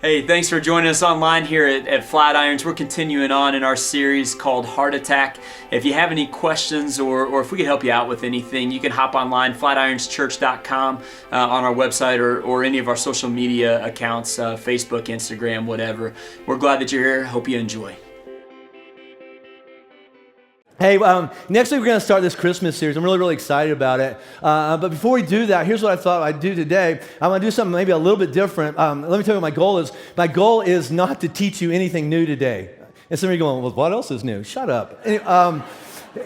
Hey, thanks for joining us online here at Flatirons. We're continuing on in our series called Heart Attack. If you have any questions or if we can help you out with anything, you can hop online, flatironschurch.com on our website or any of our social media accounts, Facebook, Instagram, whatever. We're glad that you're here. Hope you enjoy. Hey, next week we're going to start this Christmas series. I'm really excited about it. But before we do that, here's what I thought I'd do today. I'm going to do something maybe a little bit different. Let me tell you what my goal is. My goal is not to teach you anything new today. And some of you are going, well, what else is new? Shut up.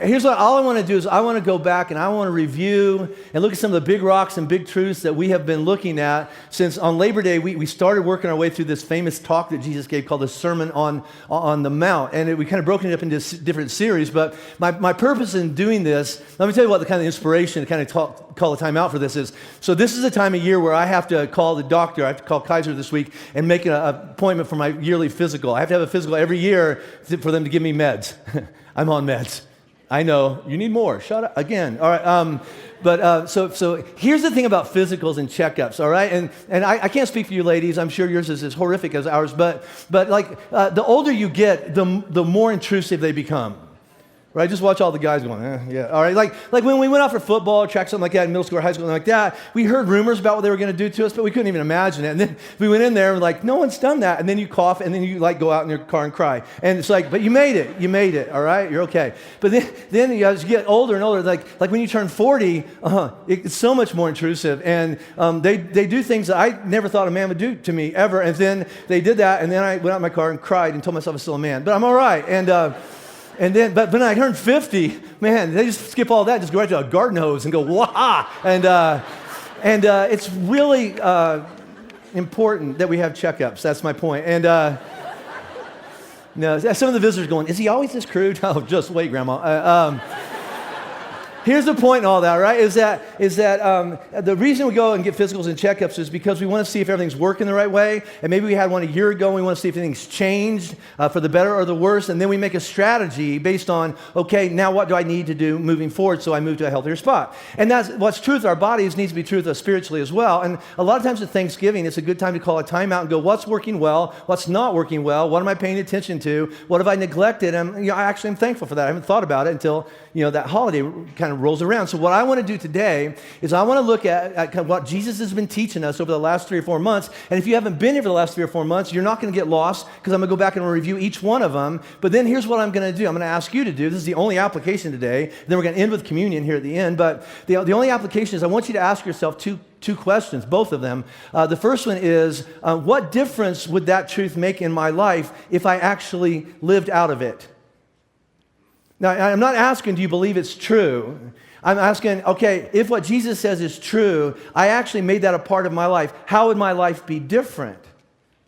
Here's what all I want to do is I want to go back and I want to review and look at some of the big rocks and big truths that we have been looking at since on Labor Day we started working our way through this famous talk that Jesus gave called the Sermon on the Mount. And we kind of broken it up into different series. But my purpose in doing this, let me tell you what the kind of inspiration to kind of call a time out for this is. So this is a time of year where I have to call the doctor. I have to call Kaiser this week and make an appointment for my yearly physical. I have to have a physical every year for them to give me meds. I'm on meds. I know, you need more. Shut up again. All right. So here's the thing about physicals and checkups. All right, and I can't speak for you ladies. I'm sure yours is as horrific as ours. But like the older you get, the more intrusive they become. Right, just watch all the guys going, yeah. All right, like when we went out for football, track, something like that, in middle school or high school, something like that, we heard rumors about what they were going to do to us, but we couldn't even imagine it. And then we went in there and we're like, no one's done that. And then you cough, and then you like go out in your car and cry. And it's like, but you made it. All right, you're okay. But then as you get older and older, like when you turn 40, it's so much more intrusive. And they do things that I never thought a man would do to me ever. And then they did that, and then I went out in my car and cried and told myself I was still a man. But I'm all right. And then, but when I turned 50, man, they just skip all that, just go right to a garden hose and go, wah! And it's really important that we have checkups. That's my point. And no, some of the visitors going, is he always this crude? Oh, just wait, Grandma. Here's the point in all that, right? Is that the reason we go and get physicals and checkups is because we want to see if everything's working the right way. And maybe we had one a year ago, and we want to see if anything's changed for the better or the worse. And then we make a strategy based on, okay, now what do I need to do moving forward so I move to a healthier spot? And that's what's true with our bodies needs to be true with us spiritually as well. And a lot of times at Thanksgiving, it's a good time to call a timeout and go, what's working well? What's not working well? What am I paying attention to? What have I neglected? And I actually am thankful for that. I haven't thought about it until that holiday kind of rolls around. So what I want to do today is I want to look at kind of what Jesus has been teaching us over the last 3 or 4 months. And if you haven't been here for the last 3 or 4 months, you're not going to get lost because I'm going to go back and review each one of them. But then here's what I'm going to do. I'm going to ask you to do. This is the only application today. And then we're going to end with communion here at the end. But the only application is I want you to ask yourself two questions, both of them. The first one is, what difference would that truth make in my life if I actually lived out of it? Now, I'm not asking, do you believe it's true? I'm asking, okay, if what Jesus says is true, I actually made that a part of my life, how would my life be different?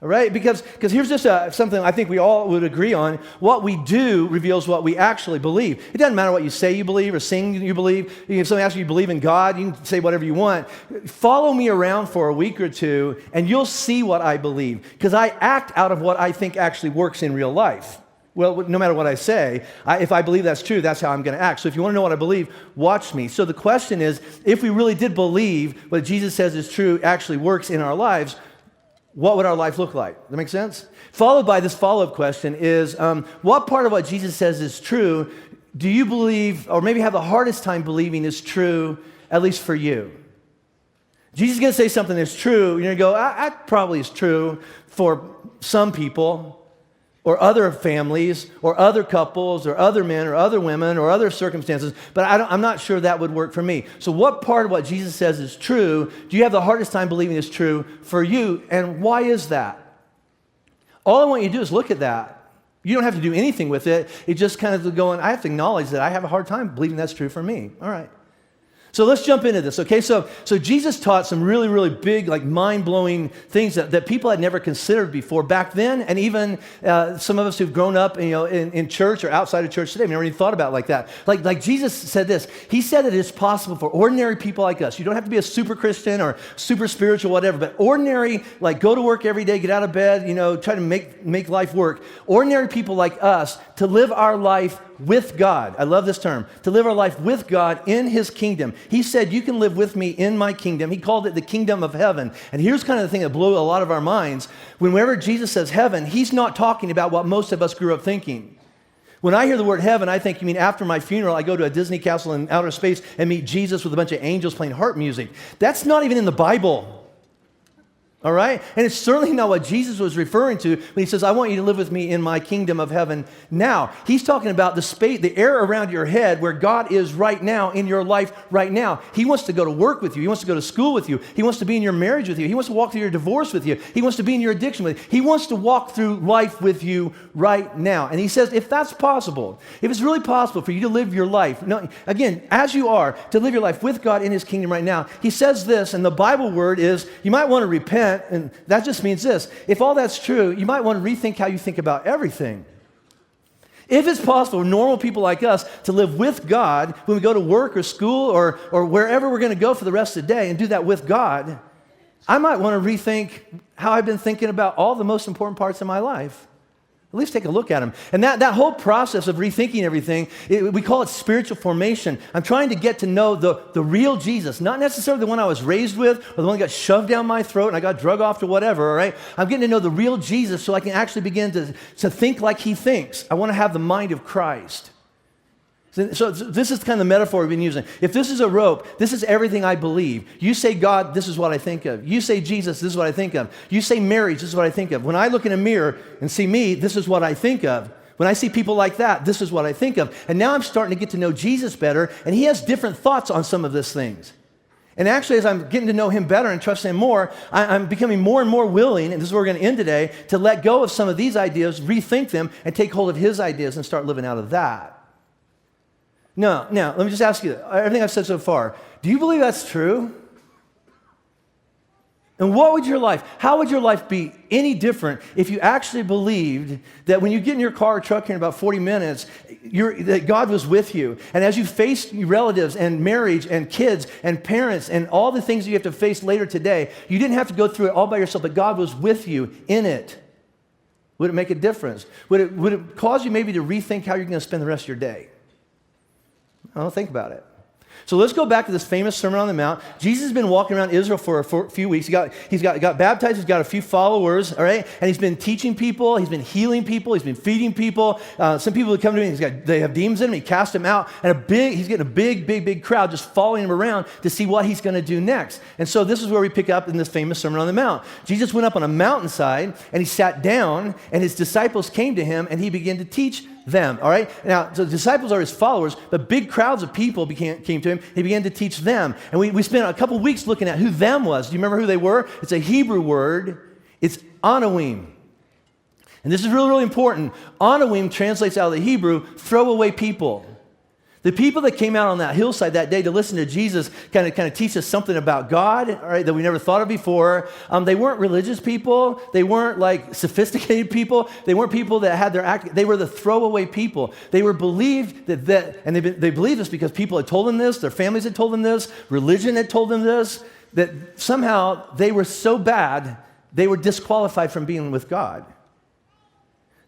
All right? Because here's just something I think we all would agree on. What we do reveals what we actually believe. It doesn't matter what you say you believe or sing you believe. If somebody asks you believe in God, you can say whatever you want. Follow me around for a week or two, and you'll see what I believe. Because I act out of what I think actually works in real life. Well, no matter what I say, if I believe that's true, that's how I'm going to act. So if you want to know what I believe, watch me. So the question is, if we really did believe what Jesus says is true actually works in our lives, what would our life look like? Does that make sense? Followed by this follow-up question is, what part of what Jesus says is true do you believe, or maybe have the hardest time believing is true, at least for you? Jesus is going to say something that's true, and you're going to go, that probably is true for some people, or other families, or other couples, or other men, or other women, or other circumstances, but I'm not sure that would work for me. So what part of what Jesus says is true do you have the hardest time believing is true for you, and why is that? All I want you to do is look at that. You don't have to do anything with it. It's just kind of going, I have to acknowledge that I have a hard time believing that's true for me. All right. So let's jump into this, okay? So Jesus taught some really big, like mind-blowing things that people had never considered before back then, and even some of us who've grown up, in church or outside of church today, have never even thought about it like that. Like Jesus said this. He said that it's possible for ordinary people like us. You don't have to be a super Christian or super spiritual, whatever, but ordinary, like go to work every day, get out of bed, try to make life work. Ordinary people like us to live our life with God. I love this term. To live our life with God in his kingdom. He said, you can live with me in my kingdom. He called it the kingdom of heaven. And here's kind of the thing that blew a lot of our minds. Whenever Jesus says heaven, he's not talking about what most of us grew up thinking. When I hear the word heaven, I think, you mean after my funeral, I go to a Disney castle in outer space and meet Jesus with a bunch of angels playing harp music. That's not even in the Bible. All right? And it's certainly not what Jesus was referring to when he says, I want you to live with me in my kingdom of heaven now. He's talking about the space, the air around your head where God is right now in your life right now. He wants to go to work with you. He wants to go to school with you. He wants to be in your marriage with you. He wants to walk through your divorce with you. He wants to be in your addiction with you. He wants to walk through life with you right now. And he says, if that's possible, if it's really possible for you to live your life, again, as you are, to live your life with God in his kingdom right now, he says this, and the Bible word is, you might want to repent. And that just means this. If all that's true, you might want to rethink how you think about everything. If it's possible for normal people like us to live with God when we go to work or school or wherever we're going to go for the rest of the day and do that with God, I might want to rethink how I've been thinking about all the most important parts of my life. At least take a look at them. And that whole process of rethinking everything, we call it spiritual formation. I'm trying to get to know the real Jesus, not necessarily the one I was raised with or the one that got shoved down my throat and I got drug off to whatever, all right? I'm getting to know the real Jesus so I can actually begin to think like he thinks. I want to have the mind of Christ. So this is kind of the metaphor we've been using. If this is a rope, this is everything I believe. You say God, this is what I think of. You say Jesus, this is what I think of. You say marriage, this is what I think of. When I look in a mirror and see me, this is what I think of. When I see people like that, this is what I think of. And now I'm starting to get to know Jesus better, and he has different thoughts on some of these things. And actually, as I'm getting to know him better and trust him more, I'm becoming more and more willing, and this is where we're going to end today, to let go of some of these ideas, rethink them, and take hold of his ideas and start living out of that. Now, let me just ask you, everything I've said so far, do you believe that's true? And how would your life be any different if you actually believed that when you get in your car or truck here in about 40 minutes, that God was with you? And as you face your relatives and marriage and kids and parents and all the things that you have to face later today, you didn't have to go through it all by yourself, but God was with you in it. Would it make a difference? Would it cause you maybe to rethink how you're going to spend the rest of your day? Well, think about it. So let's go back to this famous Sermon on the Mount. Jesus has been walking around Israel for a few weeks. He's got baptized. He's got a few followers, all right? And he's been teaching people. He's been healing people. He's been feeding people. Some people would come to him. They have demons in him. He cast them out. And he's getting a big crowd just following him around to see what he's going to do next. And so this is where we pick up in this famous Sermon on the Mount. Jesus went up on a mountainside, and he sat down, and his disciples came to him, and he began to teach them, all right? Now, so the disciples are his followers, but big crowds of people came to him. He began to teach them. And we spent a couple weeks looking at who them was. Do you remember who they were? It's a Hebrew word. It's Anawim. And this is really, really important. Anawim translates out of the Hebrew, throwaway people. The people that came out on that hillside that day to listen to Jesus kind of teach us something about God, all right, that we never thought of before. They weren't religious people. They weren't like sophisticated people. They weren't people that had their act. They were the throwaway people. They were believed and they believed this because people had told them this, their families had told them this, religion had told them this, that somehow they were so bad, they were disqualified from being with God.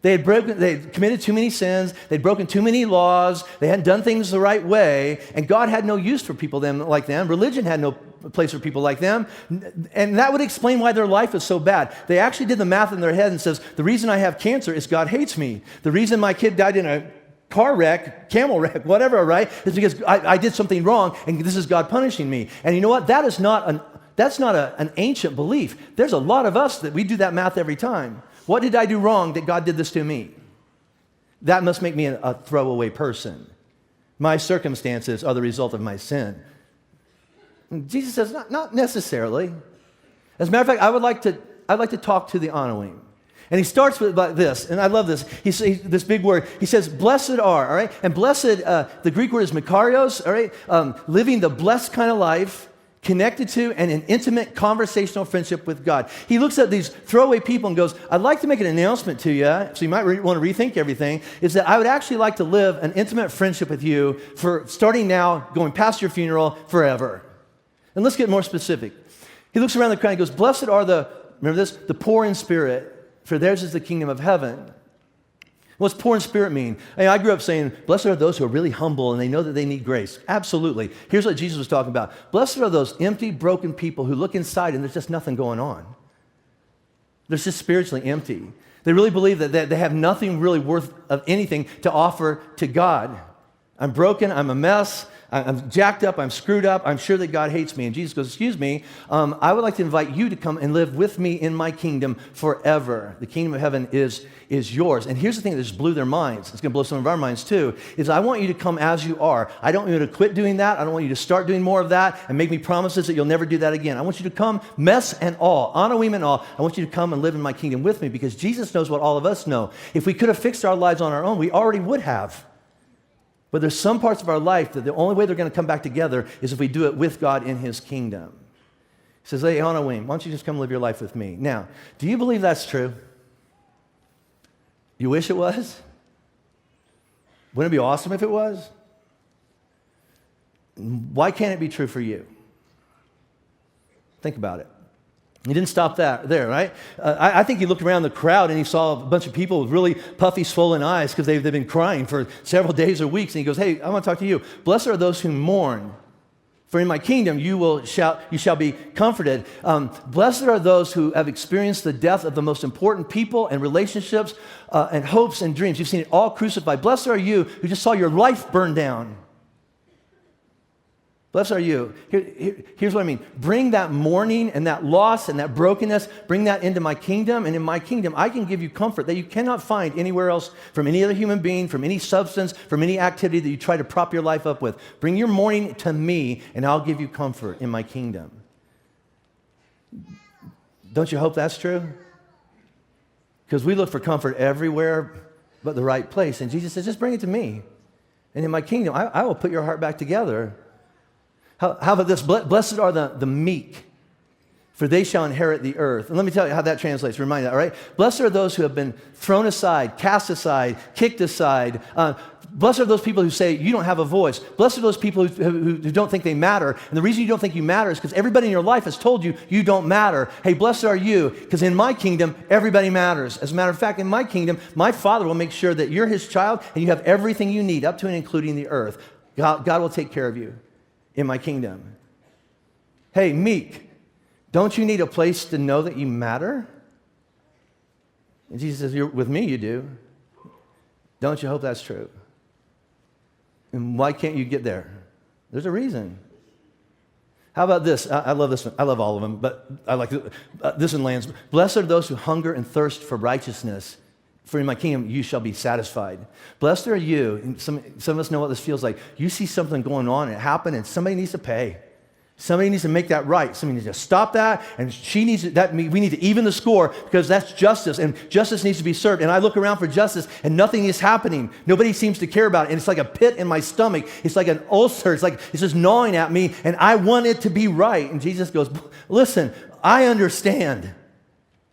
They had committed too many sins. They'd broken too many laws. They hadn't done things the right way. And God had no use for people like them. Religion had no place for people like them. And that would explain why their life is so bad. They actually did the math in their head and says, the reason I have cancer is God hates me. The reason my kid died in a car wreck, camel wreck, whatever, right, is because I did something wrong, and this is God punishing me. And you know what? That's not an ancient belief. There's a lot of us that we do that math every time. What did I do wrong that God did this to me? That must make me a throwaway person. My circumstances are the result of my sin. And Jesus says, not necessarily. As a matter of fact, I'd like to talk to the Anawim. And he starts with like this, and I love this. This big word. He says, blessed are, all right? And blessed, the Greek word is makarios, all right? Living the blessed kind of life, connected to and in intimate conversational friendship with God. He looks at these throwaway people and goes, I'd like to make an announcement to you, so you might want to rethink everything, is that I would actually like to live an intimate friendship with you for starting now, going past your funeral, forever. And let's get more specific. He looks around the crowd and goes, blessed are the poor in spirit, for theirs is the kingdom of heaven. What's poor in spirit mean? I grew up saying, blessed are those who are really humble and they know that they need grace. Absolutely. Here's what Jesus was talking about. Blessed are those empty, broken people who look inside and there's just nothing going on. They're just spiritually empty. They really believe that they have nothing really worth of anything to offer to God. I'm broken, I'm a mess, I'm jacked up, I'm screwed up, I'm sure that God hates me. And Jesus goes, excuse me, I would like to invite you to come and live with me in my kingdom forever. The kingdom of heaven is yours. And here's the thing that just blew their minds. It's going to blow some of our minds too, is I want you to come as you are. I don't want you to quit doing that. I don't want you to start doing more of that and make me promises that you'll never do that again. I want you to come, mess and all, anaweem and all. I want you to come and live in my kingdom with me because Jesus knows what all of us know. If we could have fixed our lives on our own, we already would have. But there's some parts of our life that the only way they're going to come back together is if we do it with God in his kingdom. He says, hey, Anaweem, why don't you just come live your life with me? Now, do you believe that's true? You wish it was? Wouldn't it be awesome if it was? Why can't it be true for you? Think about it. He didn't stop there, right? I think he looked around the crowd and he saw a bunch of people with really puffy, swollen eyes because they've been crying for several days or weeks. And he goes, hey, I want to talk to you. Blessed are those who mourn, for in my kingdom you shall be comforted. Blessed are those who have experienced the death of the most important people and relationships and hopes and dreams. You've seen it all crucified. Blessed are you who just saw your life burn down. Blessed are you. Here's what I mean. Bring that mourning and that loss and that brokenness, bring that into my kingdom. And in my kingdom, I can give you comfort that you cannot find anywhere else from any other human being, from any substance, from any activity that you try to prop your life up with. Bring your mourning to me, and I'll give you comfort in my kingdom. Don't you hope that's true? Because we look for comfort everywhere but the right place. And Jesus says, just bring it to me. And in my kingdom, I will put your heart back together. How about this? Blessed are the meek, for they shall inherit the earth. And let me tell you how that translates. Remind you that, all right? Blessed are those who have been thrown aside, cast aside, kicked aside. Blessed are those people who say, you don't have a voice. Blessed are those people who don't think they matter. And the reason you don't think you matter is because everybody in your life has told you you don't matter. Hey, blessed are you, because in my kingdom, everybody matters. As a matter of fact, in my kingdom, my Father will make sure that you're his child and you have everything you need, up to and including the earth. God will take care of you in my kingdom. Hey, meek, don't you need a place to know that you matter? And Jesus says, with me you do. Don't you hope that's true? And why can't you get there? There's a reason. How about this? I love this one. I love all of them, but I like this one lands. Blessed are those who hunger and thirst for righteousness, for in my kingdom you shall be satisfied. Blessed are you, and some of us know what this feels like. You see something going on, it happened, and somebody needs to pay. Somebody needs to make that right. Somebody needs to stop that, and we need to even the score because that's justice, and justice needs to be served. And I look around for justice, and nothing is happening. Nobody seems to care about it, and it's like a pit in my stomach. It's like an ulcer. It's just gnawing at me, and I want it to be right. And Jesus goes, listen, I understand.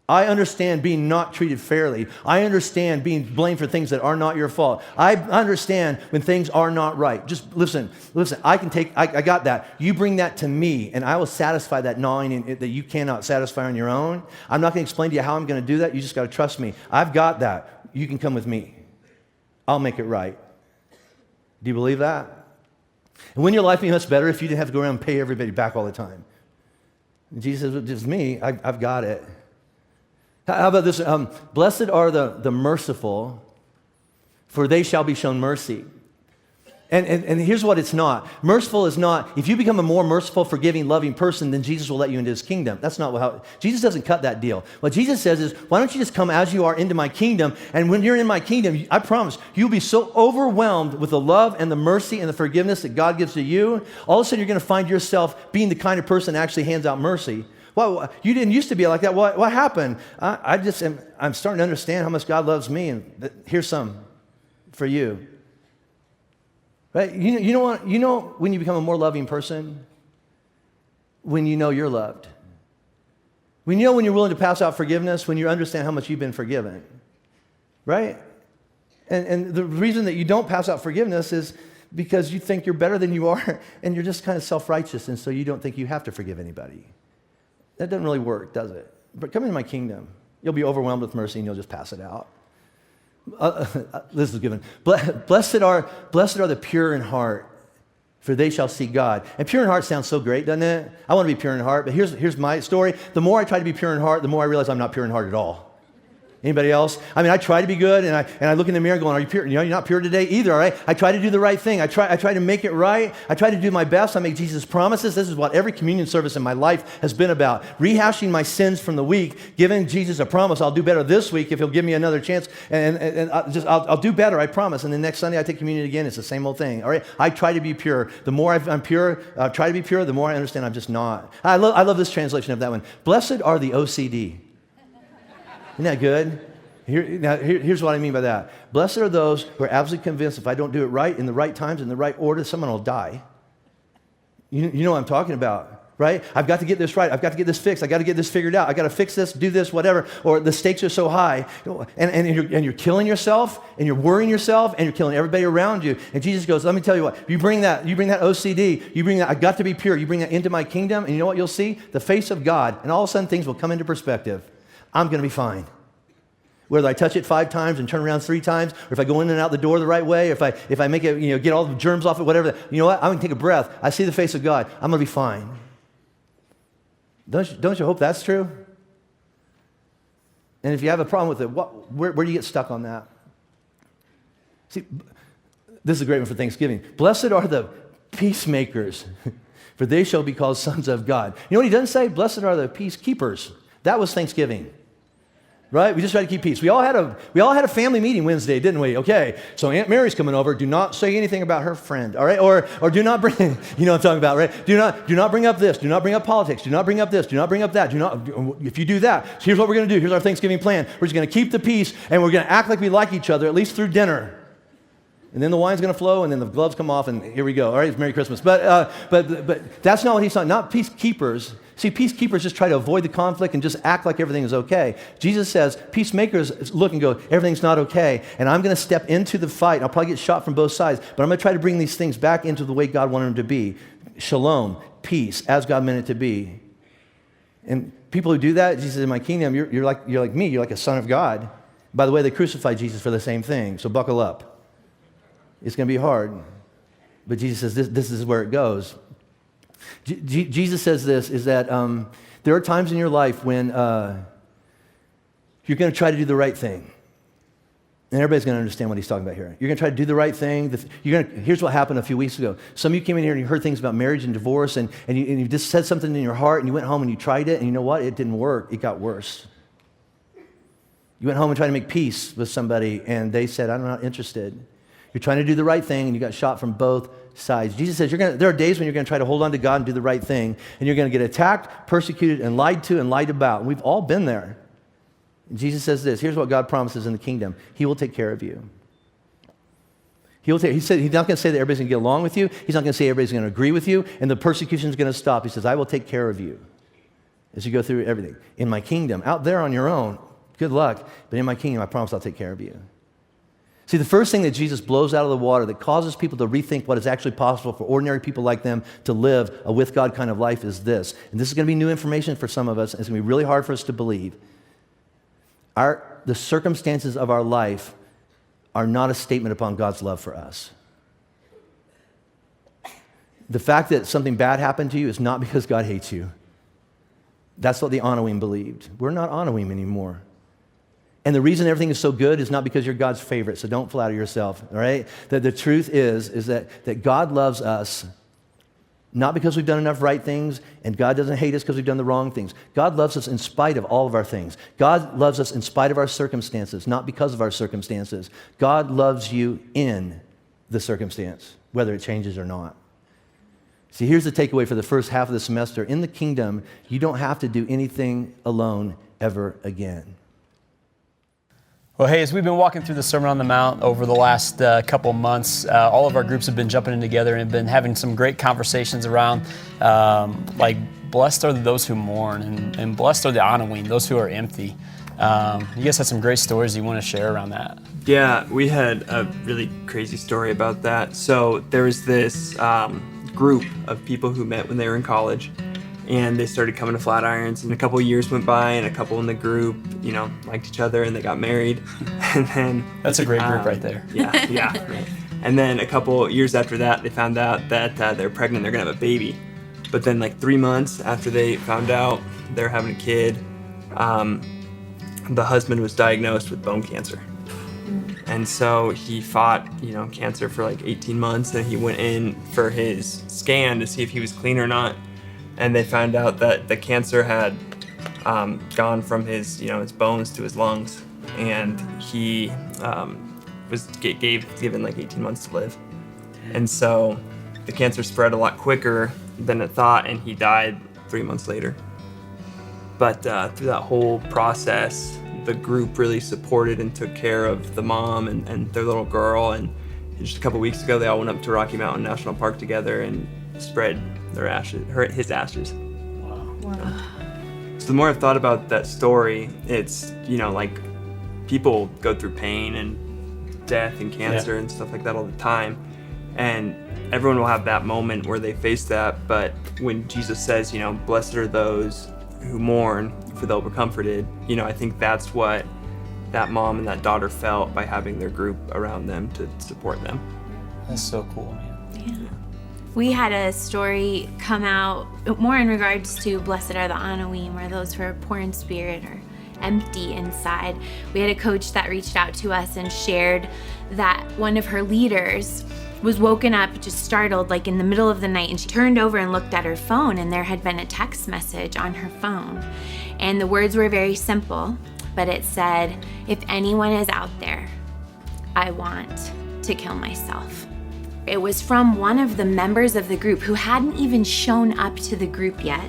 I understand being not treated fairly. I understand being blamed for things that are not your fault. I understand when things are not right. Just listen, I got that. You bring that to me, and I will satisfy that gnawing that you cannot satisfy on your own. I'm not going to explain to you how I'm going to do that. You just got to trust me. I've got that. You can come with me. I'll make it right. Do you believe that? And wouldn't your life be much better if you didn't have to go around and pay everybody back all the time? And Jesus says, it's me. I've got it. How about this? Blessed are the merciful, for they shall be shown mercy. And here's what it's not. Merciful is not, if you become a more merciful, forgiving, loving person, then Jesus will let you into his kingdom. That's not how, Jesus doesn't cut that deal. What Jesus says is, why don't you just come as you are into my kingdom, and when you're in my kingdom, I promise, you'll be so overwhelmed with the love and the mercy and the forgiveness that God gives to you, all of a sudden you're going to find yourself being the kind of person that actually hands out mercy. Well, you didn't used to be like that. What happened? I'm starting to understand how much God loves me, and here's some for you. Right? You know when you become a more loving person? When you know you're loved. When you're willing to pass out forgiveness, when you understand how much you've been forgiven. Right? And the reason that you don't pass out forgiveness is because you think you're better than you are, and you're just kind of self-righteous, and so you don't think you have to forgive anybody. That doesn't really work, does it? But come into my kingdom. You'll be overwhelmed with mercy, and you'll just pass it out. This is given. Blessed are the pure in heart, for they shall see God. And pure in heart sounds so great, doesn't it? I want to be pure in heart, but here's my story. The more I try to be pure in heart, the more I realize I'm not pure in heart at all. Anybody else? I mean, I try to be good, and I look in the mirror going, are you pure? You're not pure today either, all right? I try to do the right thing. I try to make it right. I try to do my best. I make Jesus promises. This is what every communion service in my life has been about. Rehashing my sins from the week, giving Jesus a promise. I'll do better this week if he'll give me another chance, and I'll do better, I promise. And the next Sunday I take communion again. It's the same old thing, all right? I try to be pure. The more I'm pure, try to be pure, the more I understand I'm just not. I love this translation of that one. Blessed are the OCD. Isn't that good? Here's what I mean by that. Blessed are those who are absolutely convinced if I don't do it right, in the right times, in the right order, someone will die. You know what I'm talking about, right? I've got to get this right. I've got to get this fixed. I've got to get this figured out. I've got to fix this, do this, whatever, or the stakes are so high. And you're killing yourself, and you're worrying yourself, and you're killing everybody around you. And Jesus goes, let me tell you what, you bring that OCD, you bring that, I've got to be pure, you bring that into my kingdom, and you know what you'll see? The face of God, and all of a sudden things will come into perspective. I'm going to be fine. Whether I touch it 5 times and turn around 3 times, or if I go in and out the door the right way, if I make it, get all the germs off it, whatever, you know what? I'm going to take a breath. I see the face of God. I'm going to be fine. Don't you hope that's true? And if you have a problem with it, where do you get stuck on that? See, this is a great one for Thanksgiving. Blessed are the peacemakers, for they shall be called sons of God. You know what he doesn't say? Blessed are the peacekeepers. That was Thanksgiving. Right? We just tried to keep peace. We all had a family meeting Wednesday, didn't we? Okay, so Aunt Mary's coming over. Do not say anything about her friend, all right? Or do not bring, you know what I'm talking about, right? Do not bring up this. Do not bring up politics. Do not bring up this. Do not bring up that. If you do that, so here's what we're going to do. Here's our Thanksgiving plan. We're just going to keep the peace, and we're going to act like we like each other, at least through dinner. And then the wine's going to flow, and then the gloves come off, and here we go. All right, it's Merry Christmas. But that's not what he's talking. Not peacekeepers. See, peacekeepers just try to avoid the conflict and just act like everything is okay. Jesus says, peacemakers look and go, everything's not okay, and I'm going to step into the fight. I'll probably get shot from both sides, but I'm going to try to bring these things back into the way God wanted them to be. Shalom, peace, as God meant it to be. And people who do that, Jesus said, in my kingdom, you're like me. You're like a son of God. By the way, they crucified Jesus for the same thing, so buckle up. It's going to be hard. But Jesus says this is where it goes. Jesus says this, is that there are times in your life when you're going to try to do the right thing. And everybody's going to understand what he's talking about here. You're going to try to do the right thing. Here's what happened a few weeks ago. Some of you came in here and you heard things about marriage and divorce, and you just said something in your heart, and you went home and you tried it, and you know what? It didn't work. It got worse. You went home and tried to make peace with somebody, and they said, I'm not interested. You're trying to do the right thing, and you got shot from both sides. Jesus says there are days when you're going to try to hold on to God and do the right thing, and you're going to get attacked, persecuted, and lied to and lied about. And we've all been there. And Jesus says this. Here's what God promises in the kingdom. He will take care of you. He said he's not going to say that everybody's going to get along with you. He's not going to say everybody's going to agree with you, and the persecution is going to stop. He says, I will take care of you as you go through everything. In my kingdom, out there on your own, good luck. But in my kingdom, I promise I'll take care of you. See, the first thing that Jesus blows out of the water that causes people to rethink what is actually possible for ordinary people like them to live a with God kind of life is this. And this is going to be new information for some of us, and it's going to be really hard for us to believe. The circumstances of our life are not a statement upon God's love for us. The fact that something bad happened to you is not because God hates you. That's what the Anawim believed. We're not Anawim anymore. And the reason everything is so good is not because you're God's favorite, so don't flatter yourself, all right? The truth is that God loves us not because we've done enough right things, and God doesn't hate us because we've done the wrong things. God loves us in spite of all of our things. God loves us in spite of our circumstances, not because of our circumstances. God loves you in the circumstance, whether it changes or not. See, here's the takeaway for the first half of the semester. In the kingdom, you don't have to do anything alone ever again. Well, hey, as we've been walking through the Sermon on the Mount over the last couple months, all of our groups have been jumping in together and been having some great conversations around, like, blessed are those who mourn, and blessed are the Anawim, those who are empty. You guys had some great stories you want to share around that. Yeah, we had a really crazy story about that. So there was this group of people who met when they were in college, and they started coming to Flatirons, and a couple years went by, and a couple in the group, liked each other, and they got married. And then That's a great group right there. Yeah. Right. And then a couple years after that, they found out that they're pregnant, they're gonna have a baby. But then like 3 months after they found out they're having a kid, the husband was diagnosed with bone cancer. And so he fought, cancer for like 18 months, and he went in for his scan to see if he was clean or not. And they found out that the cancer had gone from his bones to his lungs, and he was given like 18 months to live. And so the cancer spread a lot quicker than it thought, and he died 3 months later. But through that whole process, the group really supported and took care of the mom and their little girl. And just a couple weeks ago, they all went up to Rocky Mountain National Park together and spread his ashes. Wow. So the more I've thought about that story, it's, like people go through pain and death and cancer and stuff like that all the time. And everyone will have that moment where they face that. But when Jesus says, blessed are those who mourn, for they'll be comforted, I think that's what that mom and that daughter felt by having their group around them to support them. That's so cool, man. Yeah. We had a story come out more in regards to blessed are the Anawim, or those who are poor in spirit or empty inside. We had a coach that reached out to us and shared that one of her leaders was woken up just startled, like in the middle of the night, and she turned over and looked at her phone, and there had been a text message on her phone. And the words were very simple, but it said, "If anyone is out there, I want to kill myself." It was from one of the members of the group who hadn't even shown up to the group yet,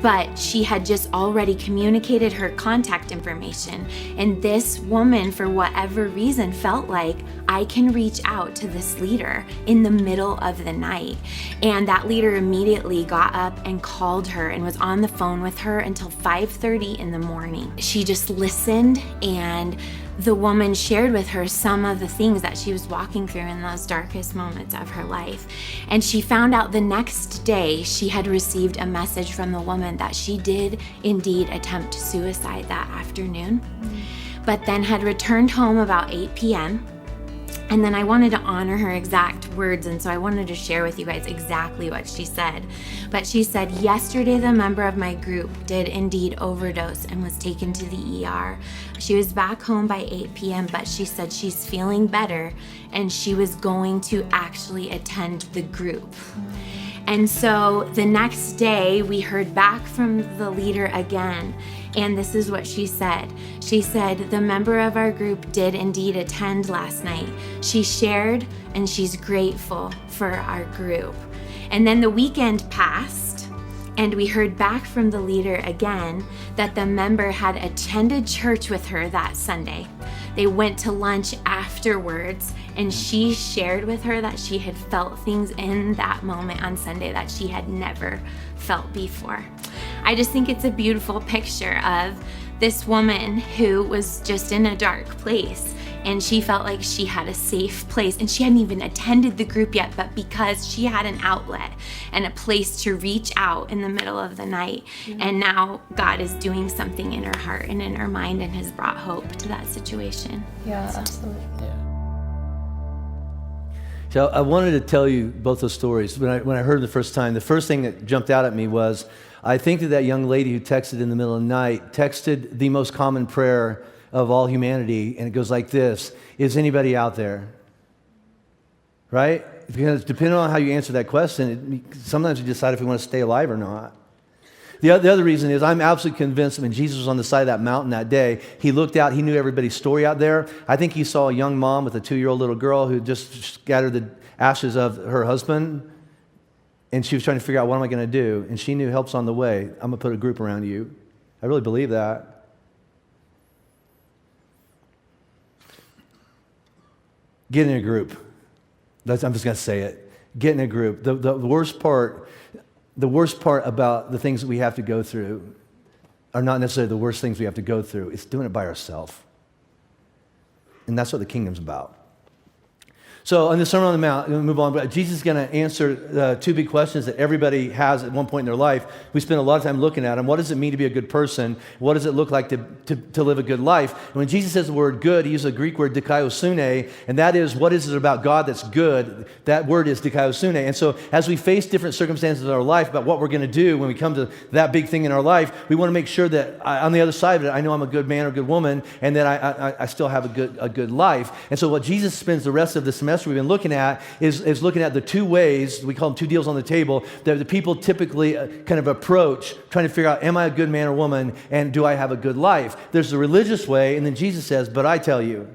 but she had just already communicated her contact information. And this woman, for whatever reason, felt like, I can reach out to this leader in the middle of the night. And that leader immediately got up and called her and was on the phone with her until 5:30 in the morning. She just listened, and the woman shared with her some of the things that she was walking through in those darkest moments of her life. And she found out the next day she had received a message from the woman that she did indeed attempt suicide that afternoon, but then had returned home about 8 p.m. And then I wanted to honor her exact words, and so I wanted to share with you guys exactly what she said. But she said, "Yesterday, the member of my group did indeed overdose and was taken to the ER. She was back home by 8 p.m., but she said she's feeling better, and she was going to actually attend the group." And so the next day, we heard back from the leader again, and this is what she said. She said, "The member of our group did indeed attend last night. She shared, and she's grateful for our group." And then the weekend passed, and we heard back from the leader again that the member had attended church with her that Sunday. They went to lunch afterwards, and she shared with her that she had felt things in that moment on Sunday that she had never felt before. I just think it's a beautiful picture of this woman who was just in a dark place, and she felt like she had a safe place, and she hadn't even attended the group yet, but because she had an outlet and a place to reach out in the middle of the night, and now God is doing something in her heart and in her mind and has brought hope to that situation. Yeah, absolutely. So I wanted to tell you both those stories. When I heard them the first time, the first thing that jumped out at me was, I think that young lady who texted in the middle of the night texted the most common prayer of all humanity, and it goes like this: is anybody out there? Right? Because depending on how you answer that question, sometimes you decide if you want to stay alive or not. The other reason is, I'm absolutely convinced when Jesus was on the side of that mountain that day, he looked out, he knew everybody's story out there. I think he saw a young mom with a 2-year-old little girl who just scattered the ashes of her husband, and she was trying to figure out, what am I going to do? And she knew help's on the way. I'm going to put a group around you. I really believe that. Get in a group. I'm just going to say it. Get in a group. The worst part about the things that we have to go through are not necessarily the worst things we have to go through. It's doing it by ourselves. And that's what the kingdom's about. So on the Sermon on the Mount, we'll move on, but Jesus is going to answer two big questions that everybody has at one point in their life. We spend a lot of time looking at them. What does it mean to be a good person? What does it look like to live a good life? And when Jesus says the word good, he uses a Greek word dikaiosune, and that is, what is it about God that's good? That word is dikaiosune. And so as we face different circumstances in our life about what we're going to do when we come to that big thing in our life, we want to make sure that on the other side of it, I know I'm a good man or a good woman, and that I still have a good life. And so what Jesus spends the rest of the semester we've been looking at is looking at the two ways, we call them two deals on the table, that the people typically kind of approach trying to figure out, am I a good man or woman, and do I have a good life? There's the religious way, and then Jesus says, but I tell you.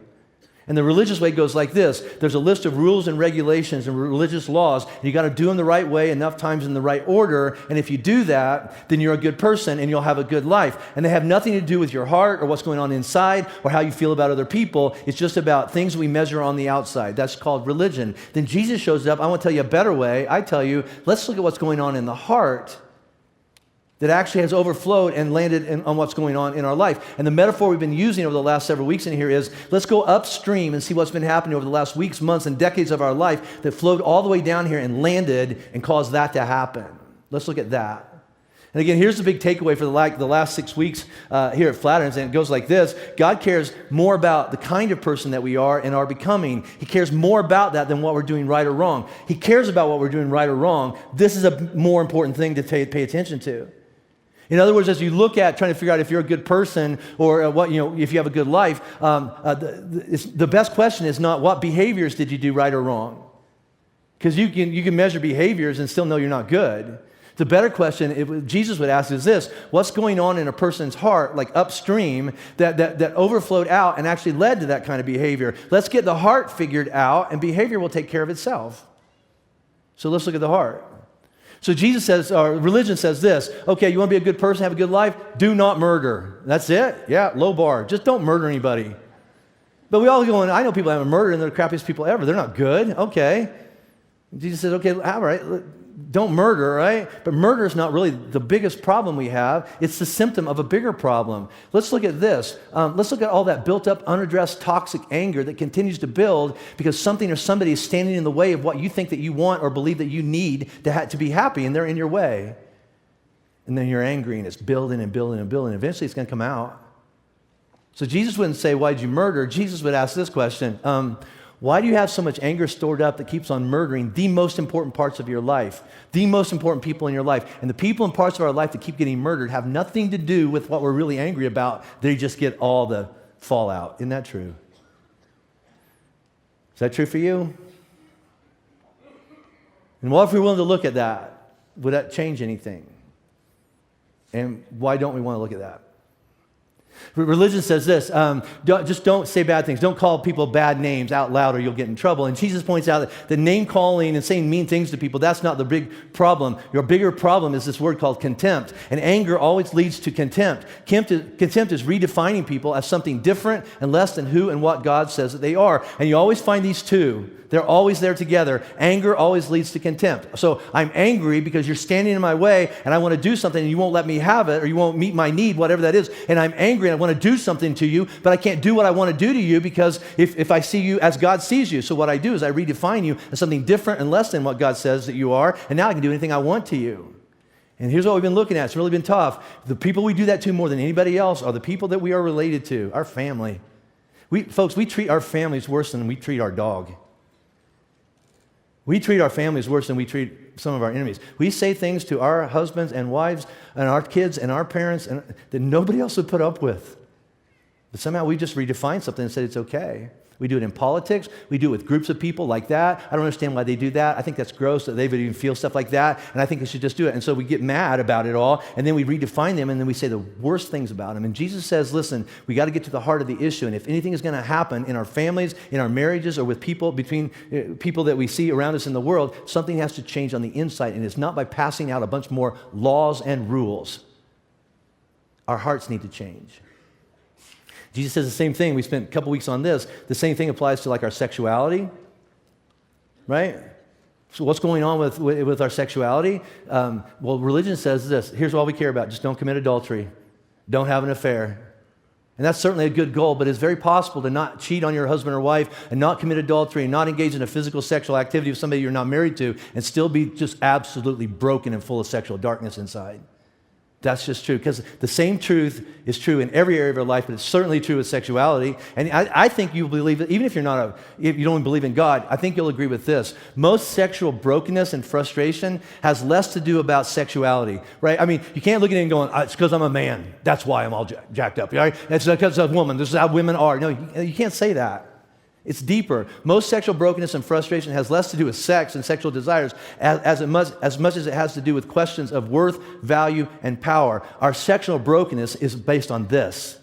And the religious way goes like this. There's a list of rules and regulations and religious laws, and you got to do them the right way enough times in the right order, and if you do that, then you're a good person and you'll have a good life. And they have nothing to do with your heart or what's going on inside or how you feel about other people. It's just about things we measure on the outside. That's called religion. Then Jesus shows up. I want to tell you a better way. I tell you, let's look at what's going on in the heart that actually has overflowed and landed on what's going on in our life. And the metaphor we've been using over the last several weeks in here is, let's go upstream and see what's been happening over the last weeks, months, and decades of our life that flowed all the way down here and landed and caused that to happen. Let's look at that. And again, here's the big takeaway for the last 6 weeks here at Flatirons, and it goes like this. God cares more about the kind of person that we are and are becoming. He cares more about that than what we're doing right or wrong. He cares about what we're doing right or wrong. This is a more important thing to pay attention to. In other words, as you look at trying to figure out if you're a good person or if you have a good life, the best question is not what behaviors did you do right or wrong, because you can measure behaviors and still know you're not good. The better question Jesus would ask is this: what's going on in a person's heart, like upstream, that overflowed out and actually led to that kind of behavior? Let's get the heart figured out, and behavior will take care of itself. So let's look at the heart. So Jesus says, or religion says this: okay, you want to be a good person, have a good life? Do not murder. That's it? Yeah, low bar. Just don't murder anybody. But we all go, I know people that haven't murdered and they're the crappiest people ever. They're not good. Okay. Jesus says, okay, all right, don't murder, right? But murder is not really the biggest problem we have. It's the symptom of a bigger problem. Let's look at this. Let's look at all that built up, unaddressed, toxic anger that continues to build because something or somebody is standing in the way of what you think that you want or believe that you need to be happy, and they're in your way. And then you're angry, and it's building and building and building. Eventually, it's going to come out. So Jesus wouldn't say, why'd you murder? Jesus would ask this question. Why do you have so much anger stored up that keeps on murdering the most important parts of your life, the most important people in your life? And the people and parts of our life that keep getting murdered have nothing to do with what we're really angry about. They just get all the fallout. Isn't that true? Is that true for you? And what if we're willing to look at that? Would that change anything? And why don't we want to look at that? Religion says this, just don't say bad things. Don't call people bad names out loud or you'll get in trouble. And Jesus points out that name calling and saying mean things to people, that's not the big problem. Your bigger problem is this word called contempt. And anger always leads to contempt. Contempt is redefining people as something different and less than who and what God says that they are. And you always find these two. They're always there together. Anger always leads to contempt. So I'm angry because you're standing in my way and I want to do something and you won't let me have it or you won't meet my need, whatever that is. And I'm angry and I want to do something to you, but I can't do what I want to do to you because if I see you as God sees you. So what I do is I redefine you as something different and less than what God says that you are. And now I can do anything I want to you. And here's what we've been looking at. It's really been tough. The people we do that to more than anybody else are the people that we are related to, our family. Folks, we treat our families worse than we treat our dog. We treat our families worse than we treat some of our enemies. We say things to our husbands and wives and our kids and our parents that nobody else would put up with. But somehow we just redefined something and said it's okay. We do it in politics. We do it with groups of people like that. I don't understand why they do that. I think that's gross that they would even feel stuff like that, and I think they should just do it. And so we get mad about it all, and then we redefine them, and then we say the worst things about them. And Jesus says, listen, we got to get to the heart of the issue, and if anything is going to happen in our families, in our marriages, or with people, between people that we see around us in the world, something has to change on the inside, and it's not by passing out a bunch more laws and rules. Our hearts need to change. Jesus says the same thing. We spent a couple weeks on this. The same thing applies to like our sexuality, right? So what's going on with our sexuality? Well, religion says this. Here's all we care about. Just don't commit adultery. Don't have an affair. And that's certainly a good goal, but it's very possible to not cheat on your husband or wife and not commit adultery and not engage in a physical sexual activity with somebody you're not married to and still be just absolutely broken and full of sexual darkness inside. That's just true, because the same truth is true in every area of your life, but it's certainly true with sexuality. And I think you believe it, even if you don't believe in God, I think you'll agree with this. Most sexual brokenness and frustration has less to do about sexuality, right? I mean, you can't look at it and go, it's because I'm a man. That's why I'm all jacked up, right? It's because I'm a woman. This is how women are. No, you can't say that. It's deeper. Most sexual brokenness and frustration has less to do with sex and sexual desires as much as it has to do with questions of worth, value, and power. Our sexual brokenness is based on this.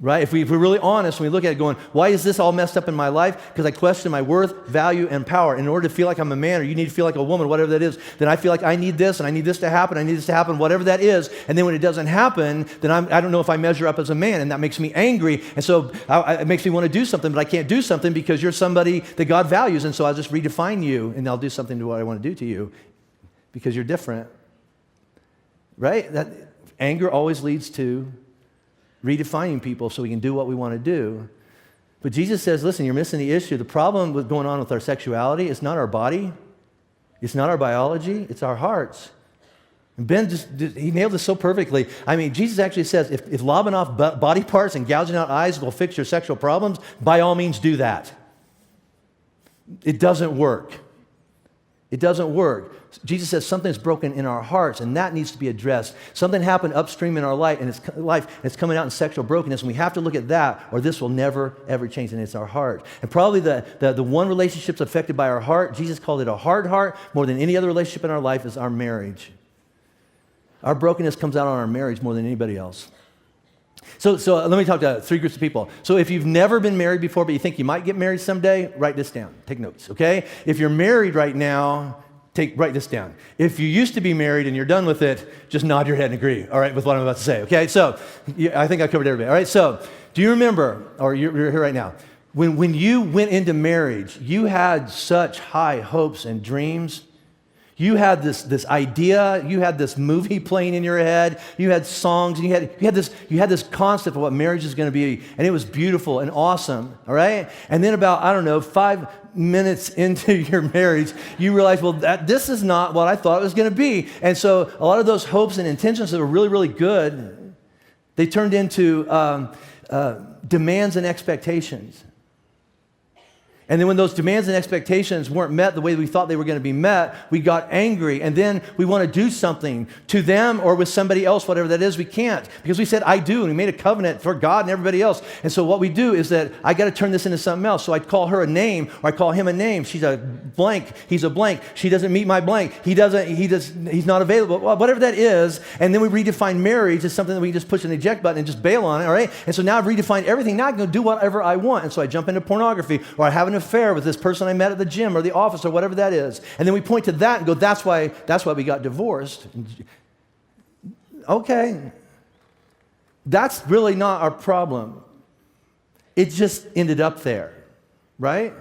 Right? If we're really honest, when we look at it going, why is this all messed up in my life? Because I question my worth, value, and power. In order to feel like I'm a man, or you need to feel like a woman, whatever that is, then I feel like I need this, and I need this to happen, whatever that is. And then when it doesn't happen, then I don't know if I measure up as a man, and that makes me angry. And so it makes me want to do something, but I can't do something because you're somebody that God values, and so I'll just redefine you, and I'll do something to what I want to do to you because you're different. Right? That anger always leads to redefining people so we can do what we want to do. But Jesus says, listen, you're missing the issue. The problem with going on with our sexuality is not our body, it's not our biology, it's our hearts. And Ben he nailed this so perfectly. I mean, Jesus actually says, if lobbing off body parts and gouging out eyes will fix your sexual problems, by all means do that. It doesn't work. It doesn't work. Jesus says something's broken in our hearts, and that needs to be addressed. Something happened upstream in our life, and it's coming out in sexual brokenness, and we have to look at that, or this will never, ever change, and it's our heart. And probably the one relationship that's affected by our heart, Jesus called it a hard heart, more than any other relationship in our life, is our marriage. Our brokenness comes out on our marriage more than anybody else. So let me talk to three groups of people. So if you've never been married before, but you think you might get married someday, write this down. Take notes, okay? If you're married right now, write this down. If you used to be married and you're done with it, just nod your head and agree, all right, with what I'm about to say, okay? So I think I covered everybody, all right? So do you remember, or you're here right now, when you went into marriage, you had such high hopes and dreams. You had this idea, you had this movie playing in your head, you had songs, and you had this concept of what marriage is going to be, and it was beautiful and awesome, all right? And then about, 5 minutes into your marriage, you realize, well, this is not what I thought it was going to be. And so a lot of those hopes and intentions that were really, really good, they turned into demands and expectations. And then when those demands and expectations weren't met the way we thought they were going to be met, we got angry. And then we want to do something to them or with somebody else, whatever that is, we can't. Because we said, I do, and we made a covenant for God and everybody else. And so what we do is that I got to turn this into something else. So I call her a name, or I call him a name. She's a blank, he's a blank. She doesn't meet my blank. He's not available, whatever that is. And then we redefine marriage as something that we can just push an eject button and just bail on it, all right? And so now I've redefined everything. Now I can do whatever I want. And so I jump into pornography, or I have an affair with this person I met at the gym or the office or whatever that is. And then we point to that and go, that's why we got divorced. Okay. That's really not our problem. It just ended up there, right?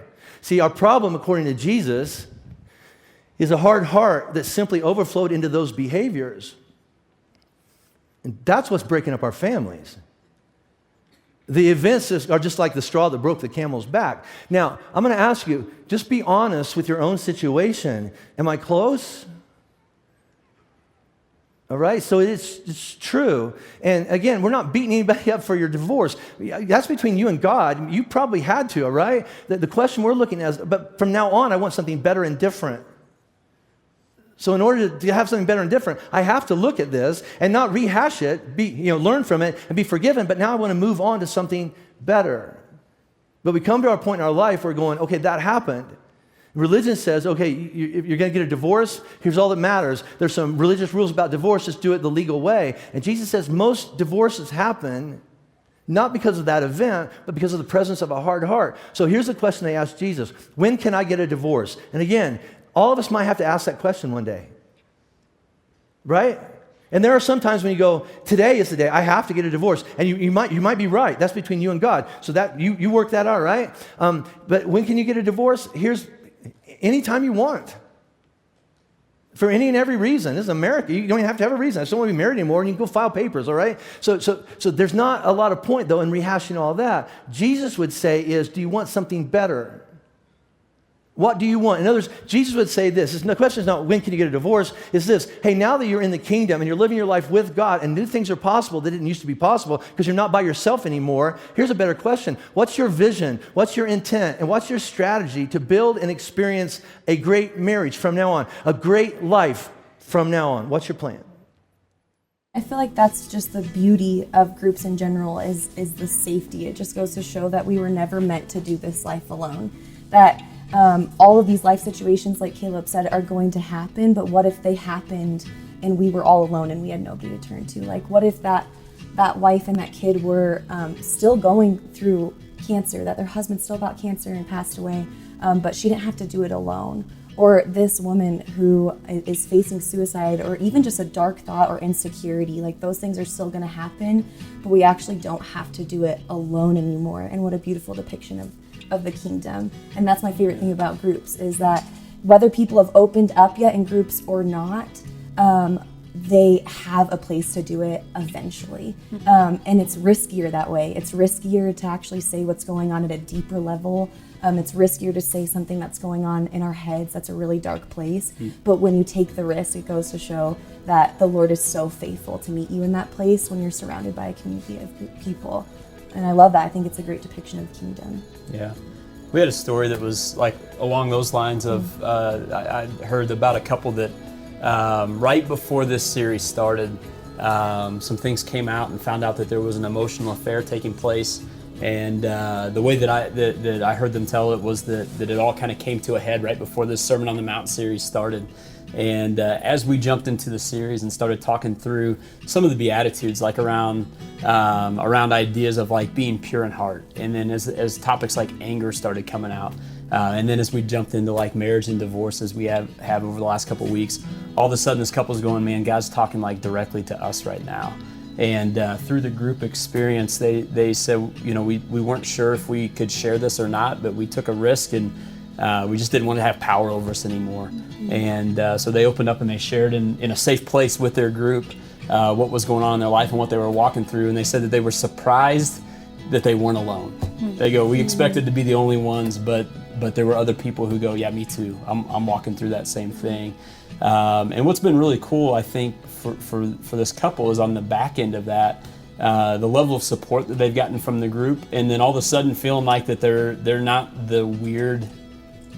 See, our problem, according to Jesus, is a hard heart that simply overflowed into those behaviors. And that's what's breaking up our families. The events are just like the straw that broke the camel's back. Now, I'm going to ask you, just be honest with your own situation. Am I close? All right, so it's true. And again, we're not beating anybody up for your divorce. That's between you and God. You probably had to, all right? The question we're looking at is, but from now on, I want something better and different. So in order to have something better and different, I have to look at this and not rehash it, learn from it and be forgiven, but now I want to move on to something better. But we come to our point in our life where we're going, okay, that happened. Religion says, okay, you're going to get a divorce, here's all that matters. There's some religious rules about divorce, just do it the legal way. And Jesus says most divorces happen not because of that event, but because of the presence of a hard heart. So here's the question they asked Jesus: when can I get a divorce? And again, all of us might have to ask that question one day, right? And there are some times when you go, today is the day, I have to get a divorce. And you might be right. That's between you and God. So that you work that out, right? But when can you get a divorce? Here's anytime you want. For any and every reason. This is America. You don't even have to have a reason. I just don't want to be married anymore, and you can go file papers, all right? So there's not a lot of point, though, in rehashing all that. Jesus would say is, do you want something better? What do you want? In other words, Jesus would say this. The question is not when can you get a divorce. It's this. Hey, now that you're in the kingdom and you're living your life with God and new things are possible that didn't used to be possible because you're not by yourself anymore, here's a better question. What's your vision? What's your intent? And what's your strategy to build and experience a great marriage from now on? A great life from now on? What's your plan? I feel like that's just the beauty of groups in general is the safety. It just goes to show that we were never meant to do this life alone. That all of these life situations, like Caleb said, are going to happen, but what if they happened and we were all alone and we had nobody to turn to? Like, what if that wife and that kid were still going through cancer, that their husband still got cancer and passed away, but she didn't have to do it alone? Or this woman who is facing suicide, or even just a dark thought or insecurity, like those things are still going to happen, but we actually don't have to do it alone anymore. And what a beautiful depiction of the kingdom. And that's my favorite thing about groups, is that whether people have opened up yet in groups or not, they have a place to do it eventually. And it's riskier that way. It's riskier to actually say what's going on at a deeper level. It's riskier to say something that's going on in our heads that's a really dark place. But when you take the risk, it goes to show that the Lord is so faithful to meet you in that place when you're surrounded by a community of people. And I love that. I think it's a great depiction of the kingdom. Yeah. We had a story that was like along those lines of, I heard about a couple that right before this series started, some things came out and found out that there was an emotional affair taking place. And the way that I heard them tell it was that it all kind of came to a head right before this Sermon on the Mount series started. And as we jumped into the series and started talking through some of the Beatitudes, like around ideas of like being pure in heart, and then as topics like anger started coming out, and then as we jumped into like marriage and divorce, as we have over the last couple of weeks, all of a sudden this couple's going, man, God's talking like directly to us right now. And through the group experience, they said, you know, we weren't sure if we could share this or not, but we took a risk, and we just didn't want to have power over us anymore. And so they opened up and they shared in a safe place with their group what was going on in their life and what they were walking through. And they said that they were surprised that they weren't alone. They go, we expected to be the only ones, but there were other people who go, yeah, me too. I'm walking through that same thing. And what's been really cool, I think, for this couple is on the back end of that, the level of support that they've gotten from the group, and then all of a sudden feeling like that they're not the weird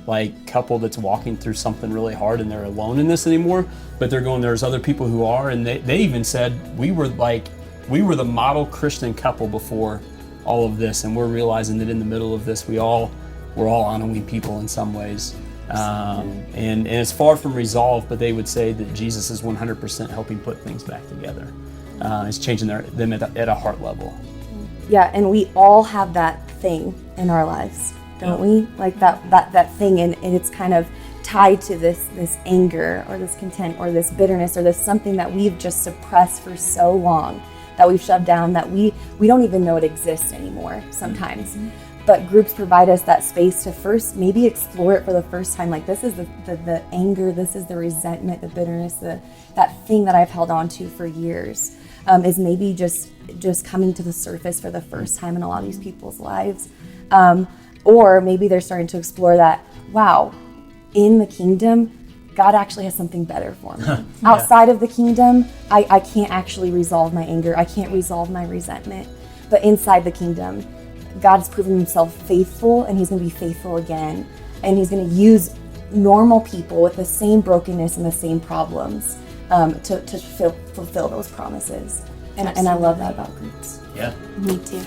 like couple that's walking through something really hard and they're alone in this anymore, but they're going, there's other people who are, and they even said we were the model Christian couple before all of this, and we're realizing that in the middle of this we're all honoring people in some ways. And it's far from resolved, but they would say that Jesus is 100% helping put things back together. It's changing them at a heart level. Yeah, and we all have that thing in our lives, don't we? Like that thing, and it's kind of tied to this anger or this content or this bitterness or this something that we've just suppressed for so long, that we've shoved down, that we don't even know it exists anymore sometimes. But groups provide us that space to first maybe explore it for the first time. Like, this is the anger, this is the resentment, the bitterness, that thing that I've held on to for years, is maybe just coming to the surface for the first time in a lot of these people's lives. Or maybe they're starting to explore that, wow, in the kingdom, God actually has something better for me. Yeah. Outside of the kingdom, I can't actually resolve my anger. I can't resolve my resentment. But inside the kingdom, God has proven himself faithful, and he's going to be faithful again. And he's going to use normal people with the same brokenness and the same problems to fulfill those promises. And I love that about groups. Yeah. Me too.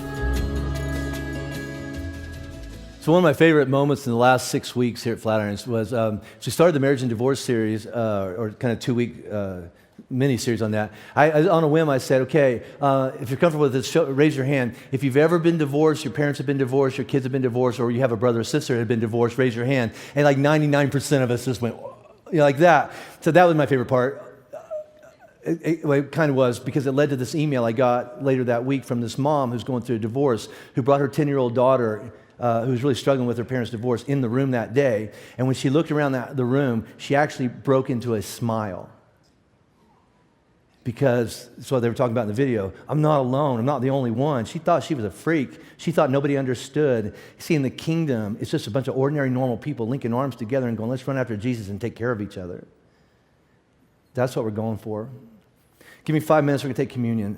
So one of my favorite moments in the last 6 weeks here at Flatirons was, we started the marriage and divorce series, or kind of 2-week mini-series on that. On a whim, I said, okay, if you're comfortable with this, raise your hand. If you've ever been divorced, your parents have been divorced, your kids have been divorced, or you have a brother or sister that have been divorced, raise your hand. And like 99% of us just went, like that. So that was my favorite part. It kind of was, because it led to this email I got later that week from this mom who's going through a divorce, who brought her 10-year-old daughter who was really struggling with her parents' divorce in the room that day. And when she looked around the room, she actually broke into a smile. Because, that's what they were talking about in the video, I'm not alone, I'm not the only one. She thought she was a freak. She thought nobody understood. See, in the kingdom, it's just a bunch of ordinary, normal people linking arms together and going, let's run after Jesus and take care of each other. That's what we're going for. Give me 5 minutes, we're going to take communion.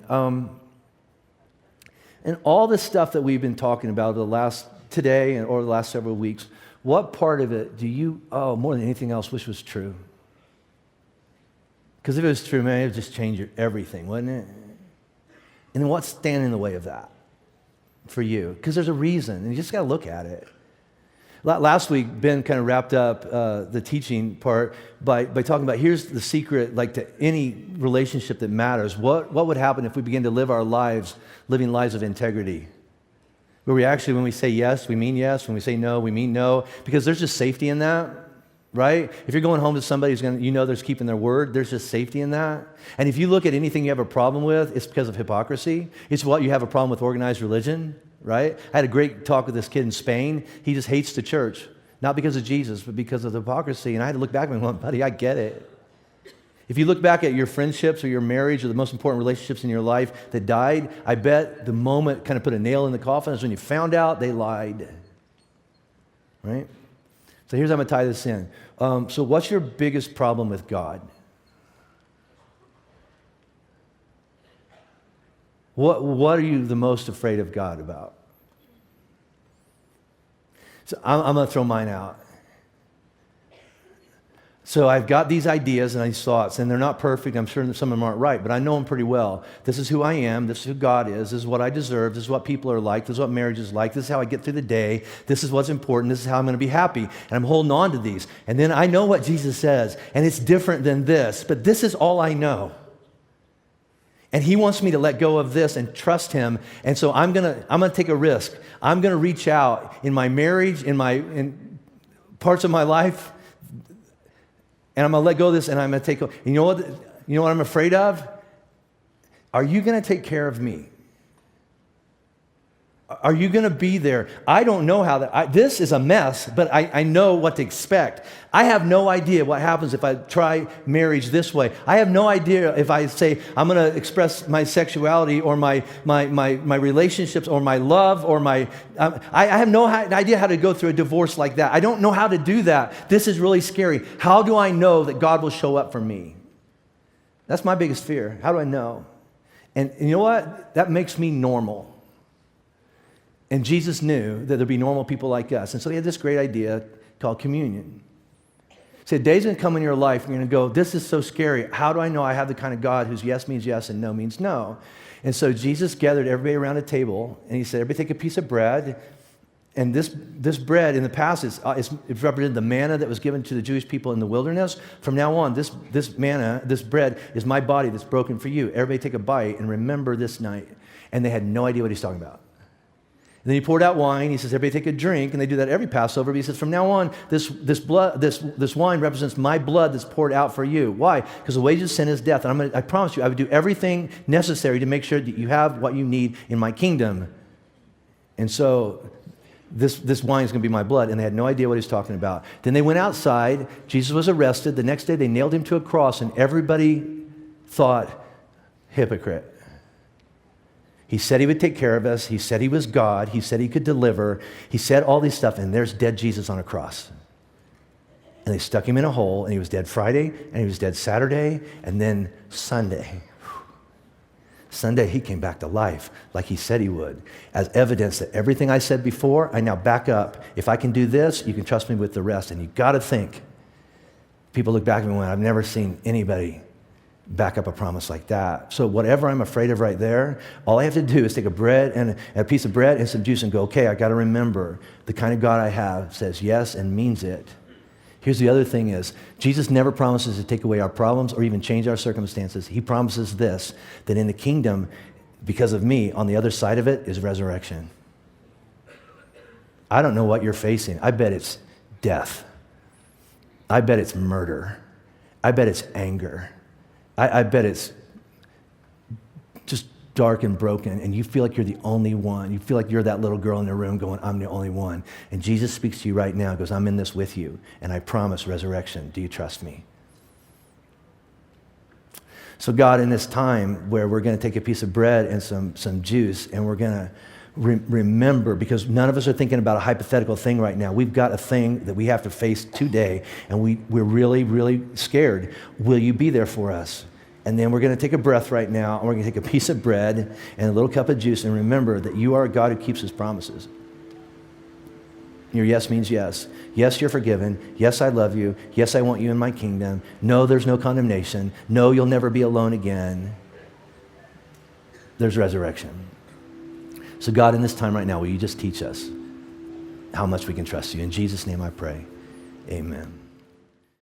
And all this stuff that we've been talking about today and over the last several weeks, what part of it do you, more than anything else, wish was true? Because if it was true, man, it would just change everything, wouldn't it? And then what's standing in the way of that for you? Because there's a reason, and you just got to look at it. Last week, Ben kind of wrapped up the teaching part by talking about here's the secret, like to any relationship that matters. What would happen if we begin to live our lives, living lives of integrity? Where we actually, when we say yes, we mean yes. When we say no, we mean no. Because there's just safety in that, right? If you're going home to somebody who's they're keeping their word, there's just safety in that. And if you look at anything you have a problem with, it's because of hypocrisy. It's what you have a problem with organized religion. Right? I had a great talk with this kid in Spain. He just hates the church, not because of Jesus, but because of the hypocrisy. And I had to look back and go, buddy, I get it. If you look back at your friendships or your marriage or the most important relationships in your life that died, I bet the moment kind of put a nail in the coffin is when you found out they lied. Right? So here's how I'm going to tie this in. So what's your biggest problem with God? What are you the most afraid of God about? So I'm going to throw mine out. So I've got these ideas and these thoughts, and they're not perfect. I'm sure that some of them aren't right, but I know them pretty well. This is who I am. This is who God is. This is what I deserve. This is what people are like. This is what marriage is like. This is how I get through the day. This is what's important. This is how I'm going to be happy. And I'm holding on to these. And then I know what Jesus says, and it's different than this, but this is all I know. And he wants me to let go of this and trust him. And so I'm gonna take a risk. I'm gonna reach out in my marriage, in parts of my life, and I'm gonna let go of this, and I'm gonna take. You know what I'm afraid of? Are you gonna take care of me? Are you going to be there? I don't know how this is a mess, but I know what to expect. I have no idea what happens if I try marriage this way. I have no idea if I say I'm going to express my sexuality or my relationships or my love or I have no idea how to go through a divorce like that. I don't know how to do that. This is really scary. How do I know that God will show up for me? That's my biggest fear. How do I know? And you know what? That makes me normal. And Jesus knew that there'd be normal people like us. And so he had this great idea called communion. He said, days going to come in your life, and you're going to go, this is so scary. How do I know I have the kind of God whose yes means yes and no means no? And so Jesus gathered everybody around a table, and he said, everybody take a piece of bread. And this bread in the past it represented the manna that was given to the Jewish people in the wilderness. From now on, this manna, this bread, is my body that's broken for you. Everybody take a bite and remember this night. And they had no idea what he's talking about. And then he poured out wine. He says, everybody take a drink. And they do that every Passover. But he says, from now on, this wine represents my blood that's poured out for you. Why? Because the wages of sin is death. And I promise you, I would do everything necessary to make sure that you have what you need in my kingdom. And so this wine is going to be my blood. And they had no idea what he was talking about. Then they went outside. Jesus was arrested. The next day, they nailed him to a cross. And everybody thought, hypocrite. He said he would take care of us. He said he was God. He said he could deliver. He said all these stuff, and there's dead Jesus on a cross. And they stuck him in a hole, and he was dead Friday, and he was dead Saturday, and then Sunday. Sunday, he came back to life like he said he would, as evidence that everything I said before, I now back up. If I can do this, you can trust me with the rest. And you got to think. People look back at me and went, I've never seen anybody back up a promise like that. So whatever I'm afraid of right there, all I have to do is take a piece of bread and some juice and go, okay, I got to remember the kind of God I have says yes and means it. Here's the other thing is, Jesus never promises to take away our problems or even change our circumstances. He promises this, that in the kingdom, because of me, on the other side of it is resurrection. I don't know what you're facing. I bet it's death. I bet it's murder. I bet it's anger. I bet it's just dark and broken, and you feel like you're the only one. You feel like you're that little girl in the room going, I'm the only one. And Jesus speaks to you right now and goes, I'm in this with you, and I promise resurrection. Do you trust me? So God, in this time where we're going to take a piece of bread and some juice, and we're going to remember, because none of us are thinking about a hypothetical thing right now. We've got a thing that we have to face today, and we're really, really scared. Will you be there for us? And then we're going to take a breath right now, and we're going to take a piece of bread and a little cup of juice, and remember that you are a God who keeps his promises. Your yes means yes. Yes, you're forgiven. Yes, I love you. Yes, I want you in my kingdom. No, there's no condemnation. No, you'll never be alone again. There's resurrection. So God, in this time right now, will you just teach us how much we can trust you? In Jesus' name I pray, amen.